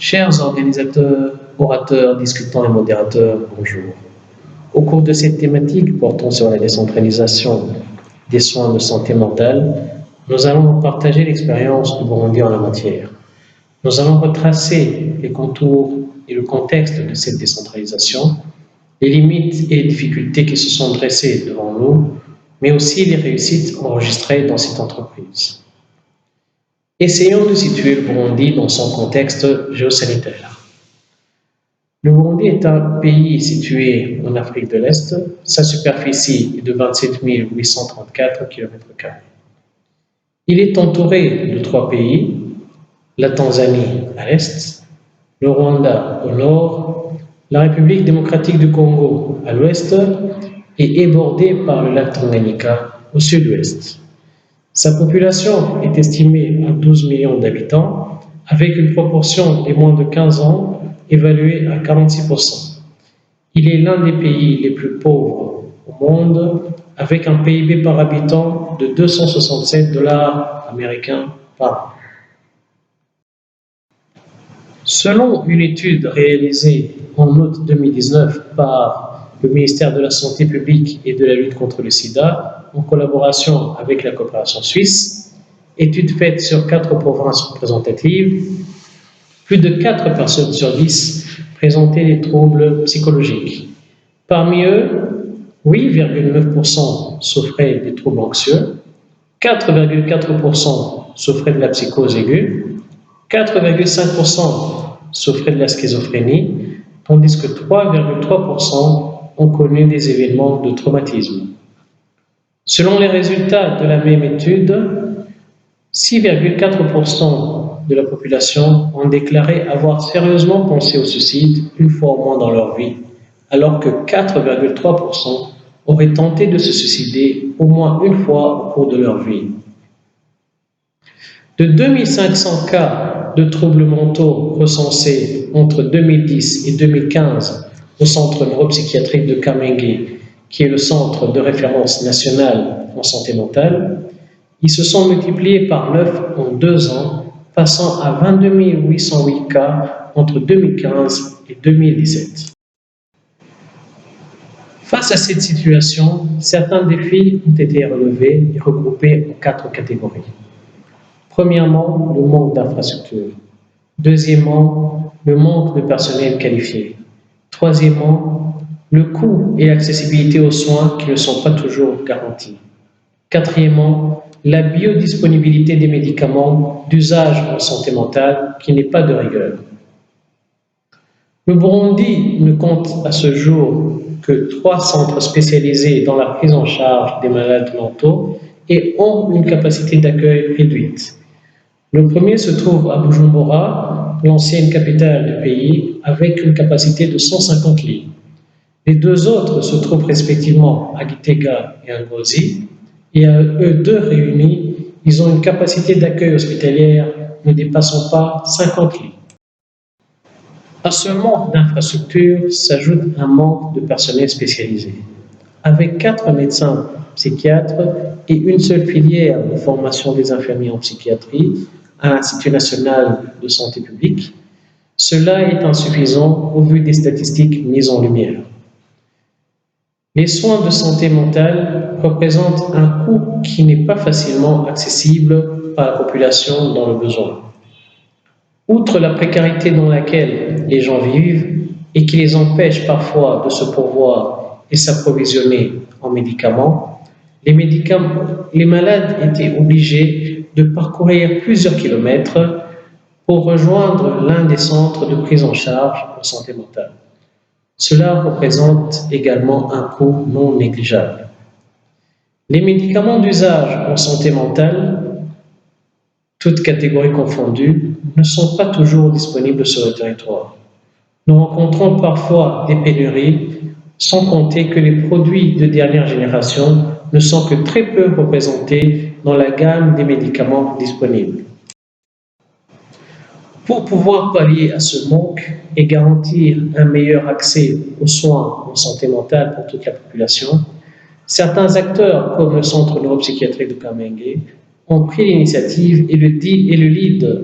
Chers organisateurs, orateurs, discutants et modérateurs, bonjour. Au cours de cette thématique portant sur la décentralisation des soins de santé mentale, nous allons partager l'expérience du Burundi en la matière. Nous allons retracer les contours et le contexte de cette décentralisation, les limites et les difficultés qui se sont dressées devant nous, mais aussi les réussites enregistrées dans cette entreprise. Essayons de situer le Burundi dans son contexte géosanitaire. Le Burundi est un pays situé en Afrique de l'Est. Sa superficie est de 27 834 km². Il est entouré de 3 pays, la Tanzanie à l'est, le Rwanda au nord, la République démocratique du Congo à l'ouest et est bordé par le lac Tanganyika au sud-ouest. Sa population est estimée à 12 millions d'habitants, avec une proportion des moins de 15 ans évaluée à 46%. Il est l'un des pays les plus pauvres au monde, avec un PIB par habitant de 267 $ américains par an. Selon une étude réalisée en août 2019 par le ministère de la Santé publique et de la lutte contre le sida, en collaboration avec la coopération suisse, étude faite sur 4 provinces représentatives, plus de 4 personnes sur 10 présentaient des troubles psychologiques. Parmi eux, 8,9% souffraient des troubles anxieux, 4,4% souffraient de la psychose aiguë, 4,5% souffraient de la schizophrénie, tandis que 3,3% ont connu des événements de traumatisme. Selon les résultats de la même étude, 6,4% de la population ont déclaré avoir sérieusement pensé au suicide une fois au moins dans leur vie, alors que 4,3% auraient tenté de se suicider au moins une fois au cours de leur vie. De 2500 cas de troubles mentaux recensés entre 2010 et 2015 au centre neuropsychiatrique de Kamenge, qui est le centre de référence national en santé mentale, ils se sont multipliés par 9 en 2 ans, passant à 22 808 cas entre 2015 et 2017. Face à cette situation, certains défis ont été relevés et regroupés en 4 catégories. Premièrement, le manque d'infrastructures. Deuxièmement, le manque de personnel qualifié. Troisièmement, le coût et l'accessibilité aux soins qui ne sont pas toujours garantis. Quatrièmement, la biodisponibilité des médicaments d'usage en santé mentale qui n'est pas de rigueur. Le Burundi ne compte à ce jour que 3 centres spécialisés dans la prise en charge des malades mentaux et ont une capacité d'accueil réduite. Le premier se trouve à Bujumbura, l'ancienne capitale du pays, avec une capacité de 150 lits. Les 2 autres se trouvent respectivement à Gitega et à Ngozi, et à eux 2 réunis, ils ont une capacité d'accueil hospitalière ne dépassant pas 50 lits. À ce manque d'infrastructures s'ajoute un manque de personnel spécialisé. Avec 4 médecins psychiatres et une seule filière de formation des infirmiers en psychiatrie à l'Institut national de santé publique, cela est insuffisant au vu des statistiques mises en lumière. Les soins de santé mentale représentent un coût qui n'est pas facilement accessible par la population dans le besoin. Outre la précarité dans laquelle les gens vivent et qui les empêche parfois de se pourvoir et s'approvisionner en médicaments, les malades étaient obligés de parcourir plusieurs kilomètres pour rejoindre l'un des centres de prise en charge en santé mentale. Cela représente également un coût non négligeable. Les médicaments d'usage en santé mentale, toutes catégories confondues, ne sont pas toujours disponibles sur le territoire. Nous rencontrons parfois des pénuries, sans compter que les produits de dernière génération ne sont que très peu représentés dans la gamme des médicaments disponibles. Pour pouvoir pallier à ce manque et garantir un meilleur accès aux soins en santé mentale pour toute la population, certains acteurs, comme le Centre neuropsychiatrique de Kamenge, ont pris l'initiative et le lead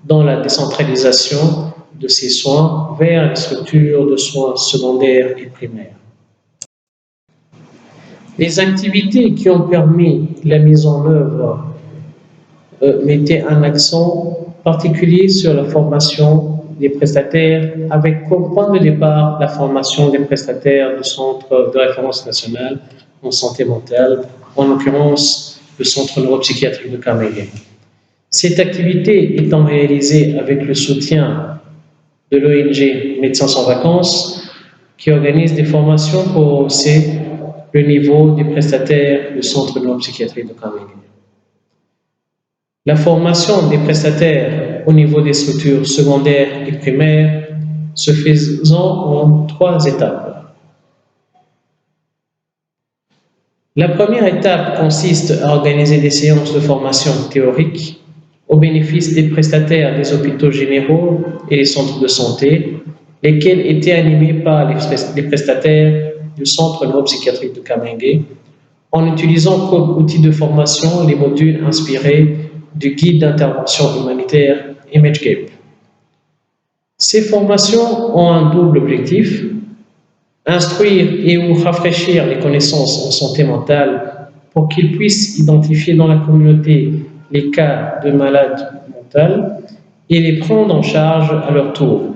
dans la décentralisation de ces soins vers les structures de soins secondaires et primaires. Les activités qui ont permis la mise en œuvre mettaient un accent particulier sur la formation des prestataires, avec comme point de départ la formation des prestataires du Centre de référence national en santé mentale, en l'occurrence le Centre neuropsychiatrique de Carnegie. Cette activité étant réalisée avec le soutien de l'ONG Médecins sans vacances, qui organise des formations pour hausser le niveau des prestataires du Centre neuropsychiatrique de Carnegie. La formation des prestataires au niveau des structures secondaires et primaires se faisant en 3 étapes. La première étape consiste à organiser des séances de formation théorique au bénéfice des prestataires des hôpitaux généraux et des centres de santé, lesquels étaient animés par les prestataires du Centre neuropsychiatrique de Carnegie, en utilisant comme outil de formation les modules inspirés du guide d'intervention humanitaire ImageGape. Ces formations ont un double objectif: instruire et ou rafraîchir les connaissances en santé mentale pour qu'ils puissent identifier dans la communauté les cas de malades mentales et les prendre en charge à leur tour,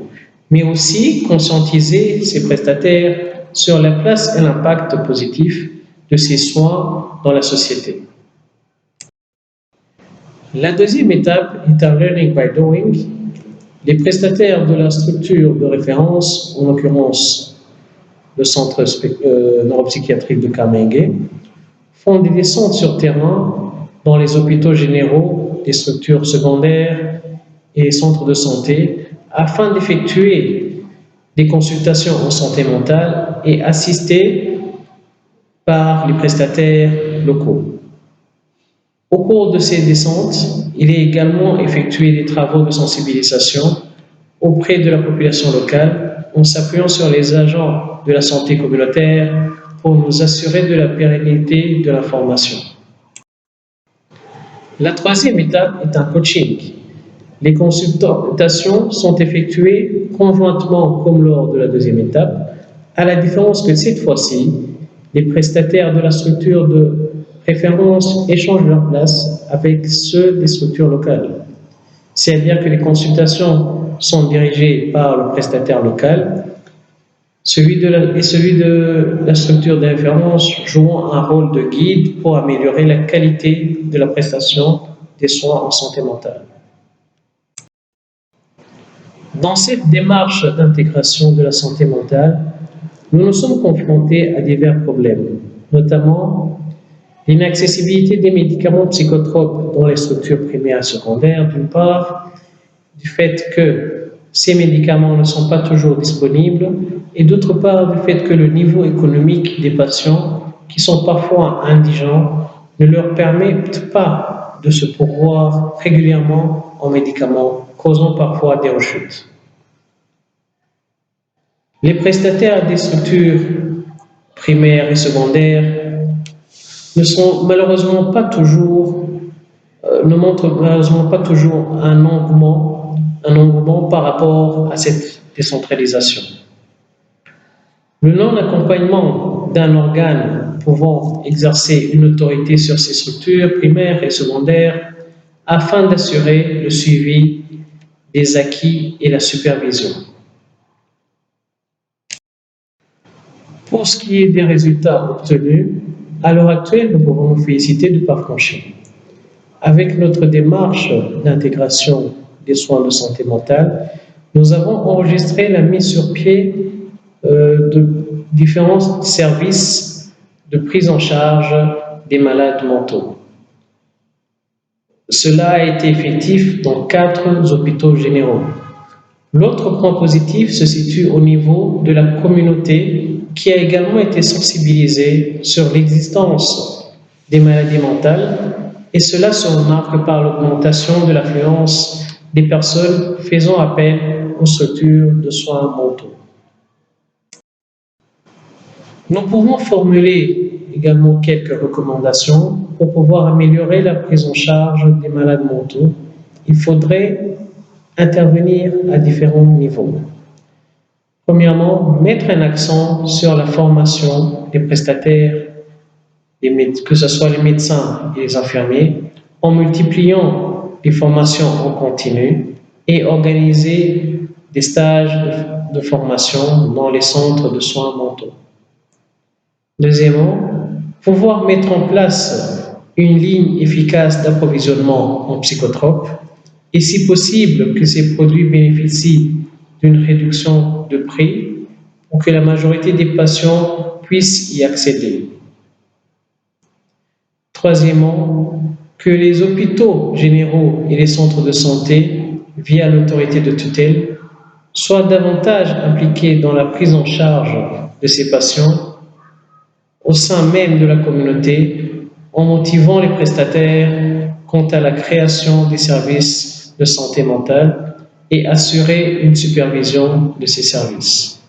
mais aussi conscientiser ces prestataires sur la place et l'impact positif de ces soins dans la société. La deuxième étape est un learning by doing. Les prestataires de la structure de référence, en l'occurrence le Centre neuropsychiatrique de Carnegie, font des descentes sur terrain dans les hôpitaux généraux, les structures secondaires et les centres de santé afin d'effectuer des consultations en santé mentale et assistés par les prestataires locaux. Au cours de ces descentes, il est également effectué des travaux de sensibilisation auprès de la population locale en s'appuyant sur les agents de la santé communautaire pour nous assurer de la pérennité de la formation. La troisième étape est un coaching. Les consultations sont effectuées conjointement comme lors de la deuxième étape, à la différence que cette fois-ci, les prestataires de la structure de référence échangent leur place avec ceux des structures locales. C'est-à-dire que les consultations sont dirigées par le prestataire local, celui de la structure de référence jouant un rôle de guide pour améliorer la qualité de la prestation des soins en santé mentale. Dans cette démarche d'intégration de la santé mentale, nous nous sommes confrontés à divers problèmes, notamment l'inaccessibilité des médicaments psychotropes dans les structures primaires et secondaires, d'une part, du fait que ces médicaments ne sont pas toujours disponibles, et d'autre part, du fait que le niveau économique des patients, qui sont parfois indigents, ne leur permettent pas de se pourvoir régulièrement en médicaments, causant parfois des rechutes. Les prestataires des structures primaires et secondaires ne montrent malheureusement pas toujours un engouement par rapport à cette décentralisation. Le non-accompagnement d'un organe pouvant exercer une autorité sur ces structures primaires et secondaires afin d'assurer le suivi des acquis et la supervision. Pour ce qui est des résultats obtenus, à l'heure actuelle, nous pouvons nous féliciter du pas franchi. Avec notre démarche d'intégration des soins de santé mentale, nous avons enregistré la mise sur pied de différents services de prise en charge des malades mentaux. Cela a été effectif dans 4 hôpitaux généraux. L'autre point positif se situe au niveau de la communauté qui a également été sensibilisée sur l'existence des maladies mentales, et cela se remarque par l'augmentation de l'affluence des personnes faisant appel aux structures de soins mentaux. Nous pouvons formuler également quelques recommandations pour pouvoir améliorer la prise en charge des malades mentaux. Il faudrait intervenir à différents niveaux. Premièrement, mettre un accent sur la formation des prestataires, que ce soit les médecins et les infirmiers, en multipliant les formations en continu et organiser des stages de formation dans les centres de soins mentaux. Deuxièmement, pouvoir mettre en place une ligne efficace d'approvisionnement en psychotropes et si possible que ces produits bénéficient d'une réduction de prix pour que la majorité des patients puissent y accéder. Troisièmement, que les hôpitaux généraux et les centres de santé, via l'autorité de tutelle, soient davantage impliqués dans la prise en charge de ces patients au sein même de la communauté, en motivant les prestataires quant à la création des services de santé mentale et assurer une supervision de ces services.